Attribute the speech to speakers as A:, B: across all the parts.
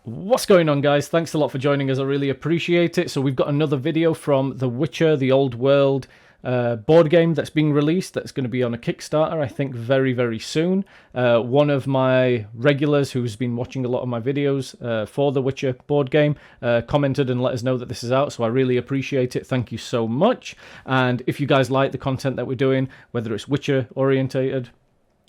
A: What's going on, guys? Thanks a lot for joining us. I really appreciate it. So we've got another video from The Witcher, the Old World board game that's being released. That's going to be on a Kickstarter, I think, very, very soon. One of my regulars who's been watching a lot of my videos for The Witcher board game commented and let us know that this is out. So I really appreciate it. Thank you so much. And if you guys like the content that we're doing, whether it's Witcher orientated,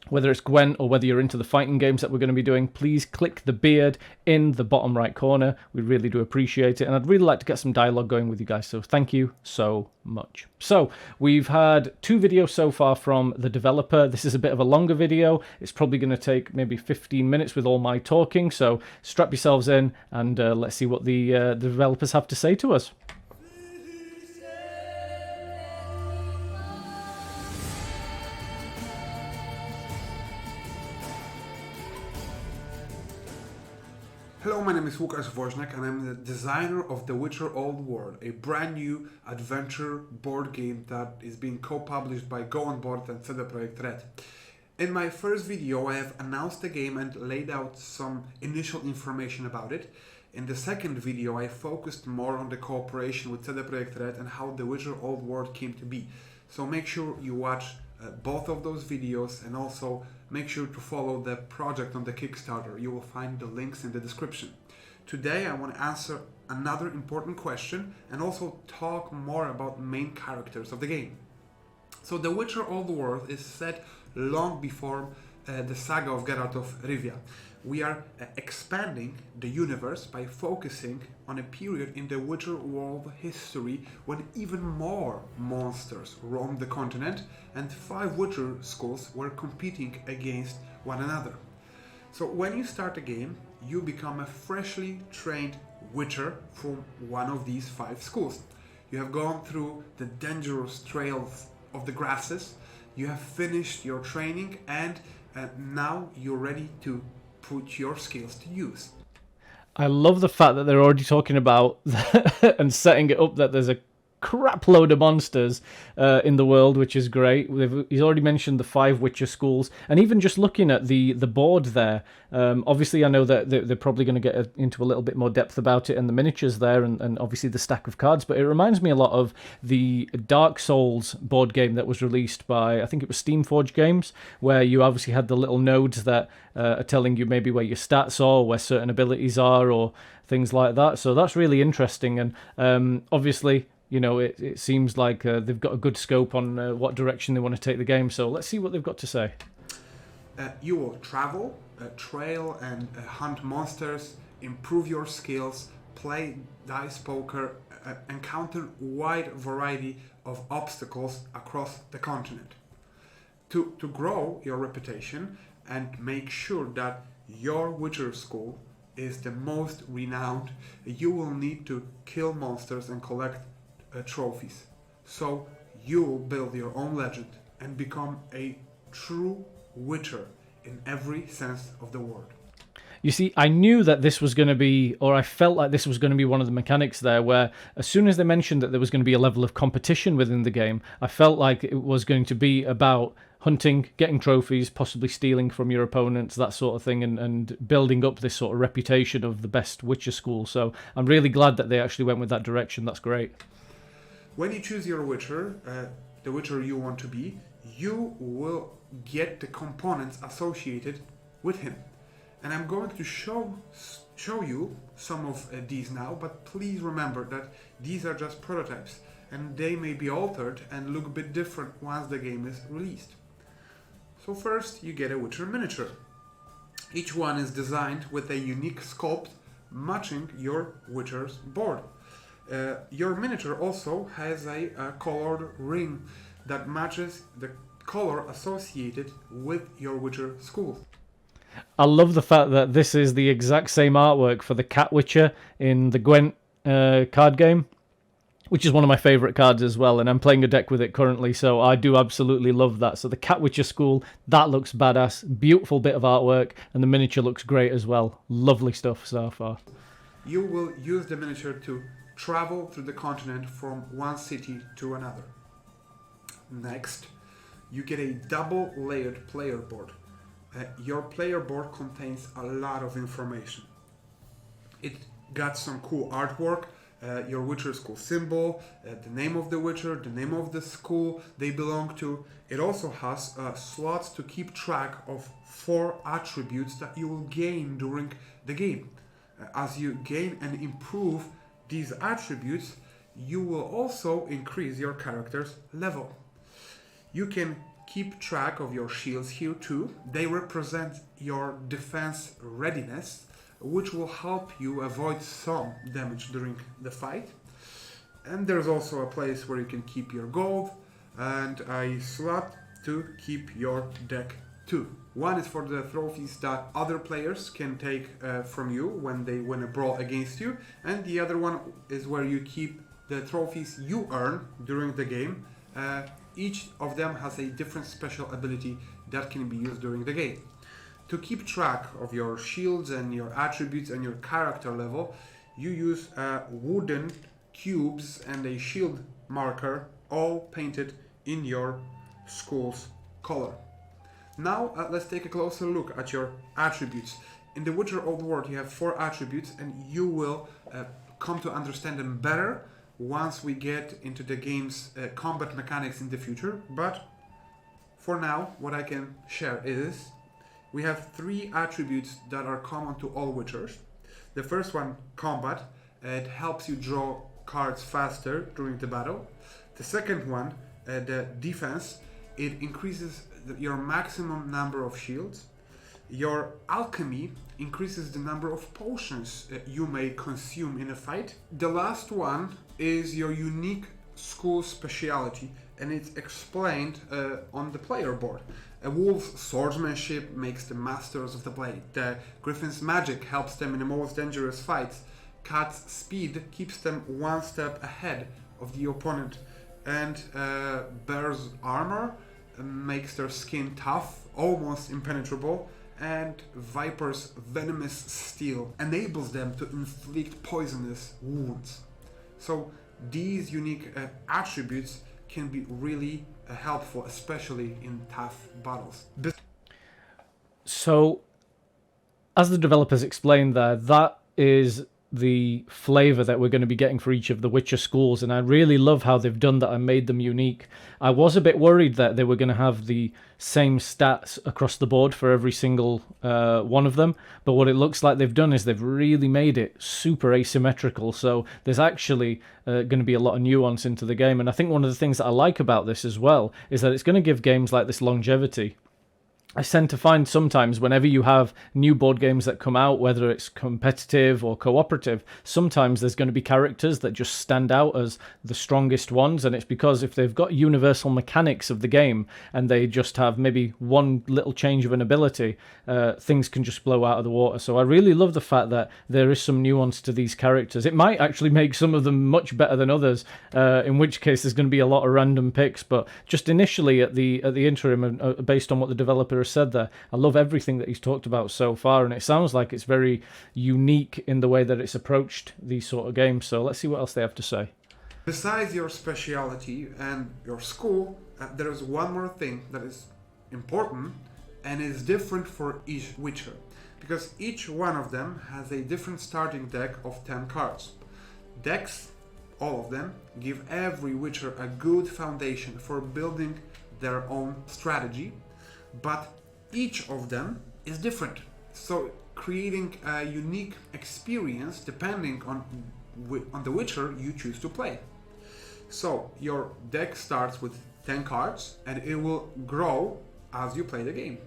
A: whether it's Gwent, or whether you're into the fighting games that we're going to be doing, please click the beard in the bottom right corner. We really do appreciate it, and I'd really like to get some dialogue going with you guys, so thank you so much. So, we've had 2 videos so far from the developer. This is a bit of a longer video. It's probably going to take maybe 15 minutes with all my talking, so strap yourselves in, and let's see what the developers have to say to us.
B: Hello, my name is Łukasz Woźniak and I'm the designer of The Witcher Old World, a brand new adventure board game that is being co-published by Go On Board and CD Projekt Red. In my first video I have announced the game and laid out some initial information about it. In the second video I focused more on the cooperation with CD Projekt Red and how The Witcher Old World came to be. So make sure you watch both of those videos, and also make sure to follow the project on the Kickstarter. You will find the links in the description. Today I want to answer another important question and also talk more about main characters of the game. So The Witcher Old World is set long before the saga of Geralt of Rivia. We are expanding the universe by focusing on a period in the Witcher world history when even more monsters roamed the continent and 5 Witcher schools were competing against one another. So when you start the game, you become a freshly trained Witcher from one of these 5 schools. You have gone through the dangerous trails of the grasses, you have finished your training, and now you're ready to put your skills to use.
A: I love the fact that they're already talking about and setting it up that there's a crap load of monsters in the world, which is great. He's already mentioned the 5 Witcher schools, and even just looking at the board there, obviously I know that they're probably going to get into a little bit more depth about it, and the miniatures there, and obviously the stack of cards, but it reminds me a lot of the Dark Souls board game that was released by, I think it was Steamforged Games, where you obviously had the little nodes that are telling you maybe where your stats are, where certain abilities are, or things like that. So that's really interesting, and obviously, you know, it seems like they've got a good scope on what direction they want to take the game. So let's see what they've got to say.
B: You will travel, trail and hunt monsters, improve your skills, play dice poker, encounter wide variety of obstacles across the continent. To grow your reputation and make sure that your Witcher school is the most renowned, you will need to kill monsters and collect trophies. So you will build your own legend and become a true Witcher in every sense of the word.
A: You see, I knew that this was going to be, or I felt like this was going to be one of the mechanics there, where as soon as they mentioned that there was going to be a level of competition within the game, I felt like it was going to be about hunting, getting trophies, possibly stealing from your opponents, that sort of thing, and building up this sort of reputation of the best Witcher school. So I'm really glad that they actually went with that direction. That's great.
B: When you choose your Witcher, the Witcher you want to be, you will get the components associated with him. And I'm going to show you some of these now, but please remember that these are just prototypes and they may be altered and look a bit different once the game is released. So first you get a Witcher miniature. Each one is designed with a unique sculpt matching your Witcher's board. Your miniature also has a colored ring that matches the color associated with your Witcher school.
A: I love the fact that this is the exact same artwork for the Cat Witcher in the Gwent card game, which is one of my favourite cards as well, and I'm playing a deck with it currently, so I do absolutely love that. So the Cat Witcher school, that looks badass, beautiful bit of artwork, and the miniature looks great as well. Lovely stuff so far.
B: You will use the miniature to travel through the continent from one city to another. Next, you get a double layered player board. Your player board contains a lot of information. It got some cool artwork, your Witcher school symbol, the name of the Witcher, the name of the school they belong to. It also has slots to keep track of 4 attributes that you will gain during the game. As you gain and improve these attributes, you will also increase your character's level. You can keep track of your shields here too. They represent your defense readiness, which will help you avoid some damage during the fight. And there's also a place where you can keep your gold and a slot to keep your deck too. One is for the trophies that other players can take from you when they win a brawl against you, and the other one is where you keep the trophies you earn during the game. Each of them has a different special ability that can be used during the game. To keep track of your shields and your attributes and your character level, you use wooden cubes and a shield marker, all painted in your school's color. Now let's take a closer look at your attributes. In the Witcher Old World you have 4 attributes, and you will come to understand them better once we get into the game's combat mechanics in the future. But for now, what I can share is we have 3 attributes that are common to all Witchers. The first one, combat. It helps you draw cards faster during the battle. The second one, the defense. It increases your maximum number of shields. Your alchemy increases the number of potions you may consume in a fight. The last one is your unique school speciality, and it's explained on the player board. A wolf's swordsmanship makes them masters of the blade. The griffin's magic helps them in the most dangerous fights. Cat's speed keeps them one step ahead of the opponent. And bear's armor makes their skin tough, almost impenetrable. And viper's venomous steel enables them to inflict poisonous wounds. So these unique attributes can be really helpful, especially in tough battles.
A: So, as the developers explained there, that is the flavor that we're going to be getting for each of the Witcher schools, and I really love how they've done that and made them unique. I was a bit worried that they were going to have the same stats across the board for every single one of them, but what it looks like they've done is they've really made it super asymmetrical, so there's actually going to be a lot of nuance into the game. And I think one of the things that I like about this as well is that it's going to give games like this longevity. I tend to find sometimes whenever you have new board games that come out, whether it's competitive or cooperative, sometimes there's going to be characters that just stand out as the strongest ones, and it's because if they've got universal mechanics of the game and they just have maybe one little change of an ability, things can just blow out of the water. So I really love the fact that there is some nuance to these characters. It might actually make some of them much better than others, in which case there's going to be a lot of random picks, but just initially at the interim, and based on what the developer has said there, I love everything that he's talked about so far, and it sounds like it's very unique in the way that it's approached these sort of games. So let's see what else they have to say.
B: Besides your speciality and your school, there is one more thing that is important and is different for each Witcher, because each one of them has a different starting deck of 10 cards. Decks, all of them, give every Witcher a good foundation for building their own strategy, but each of them is different, so creating a unique experience depending on the Witcher you choose to play. So your deck starts with 10 cards and it will grow as you play the game.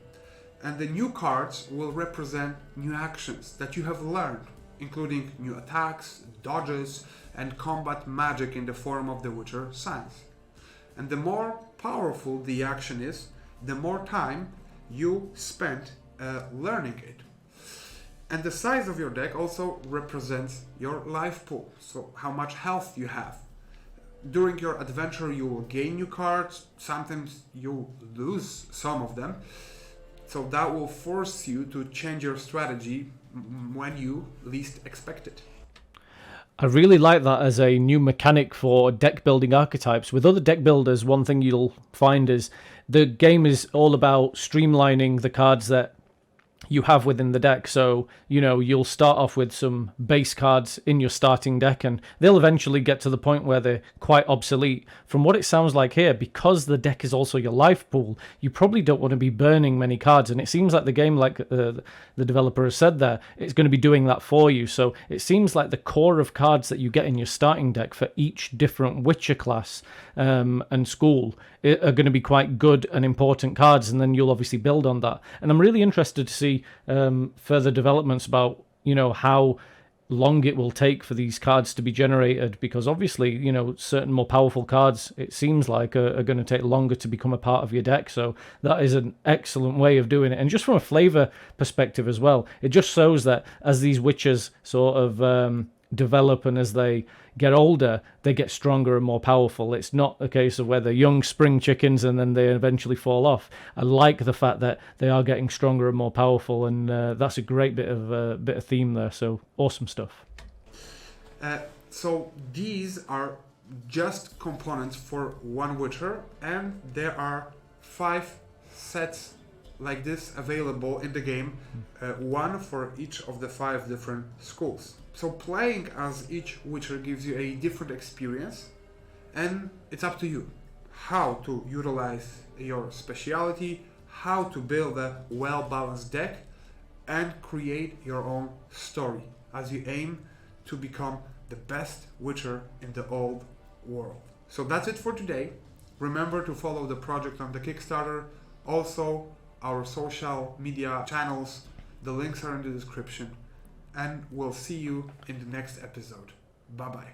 B: And the new cards will represent new actions that you have learned, including new attacks, dodges, and combat magic in the form of the Witcher signs. And the more powerful the action is, the more time you spend learning it. And the size of your deck also represents your life pool, so how much health you have. During your adventure you will gain new cards, sometimes you lose some of them, so that will force you to change your strategy when you least expect it.
A: I really like that as a new mechanic for deck building archetypes. With other deck builders, one thing you'll find is the game is all about streamlining the cards that you have within the deck. So, you know, you'll start off with some base cards in your starting deck, and they'll eventually get to the point where they're quite obsolete. From what it sounds like here, because the deck is also your life pool, you probably don't want to be burning many cards, and it seems like the game, like the developer has said there, it's going to be doing that for you. So it seems like the core of cards that you get in your starting deck for each different Witcher class and school are going to be quite good and important cards, and then you'll obviously build on that. And I'm really interested to see further developments about, you know, how long it will take for these cards to be generated, because obviously, you know, certain more powerful cards, it seems like, are going to take longer to become a part of your deck. So that is an excellent way of doing it. And just from a flavor perspective as well, it just shows that as these witches sort of develop and as they get older, they get stronger and more powerful. It's not a case of where they're young spring chickens and then they eventually fall off. I like the fact that they are getting stronger and more powerful, and that's a great bit of theme there. So awesome stuff.
B: So these are just components for one Witcher, and there are 5 sets like this available in the game, one for each of the 5 different schools. So playing as each Witcher gives you a different experience, and it's up to you how to utilize your speciality, how to build a well-balanced deck, and create your own story as you aim to become the best Witcher in the old world. So that's it for today. Remember to follow the project on the Kickstarter, also our social media channels. The links are in the description, and we'll see you in the next episode. Bye bye.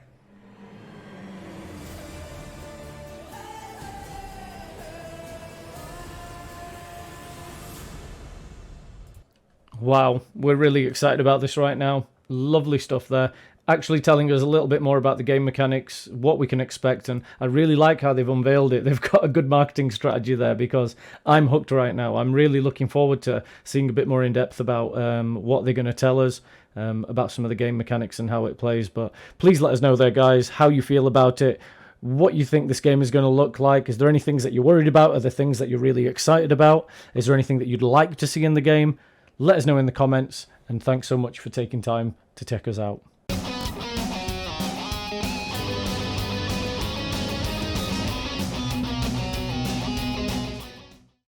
A: Wow, we're really excited about this right now. Lovely stuff there. Actually telling us a little bit more about the game mechanics, what we can expect, and I really like how they've unveiled it. They've got a good marketing strategy there, because I'm hooked right now. I'm really looking forward to seeing a bit more in depth about what they're going to tell us about some of the game mechanics and how it plays. But please let us know there, guys, how you feel about it, what you think this game is going to look like. Is there any things that you're worried about? Are there things that you're really excited about? Is there anything that you'd like to see in the game? Let us know in the comments, and thanks so much for taking time to check us out.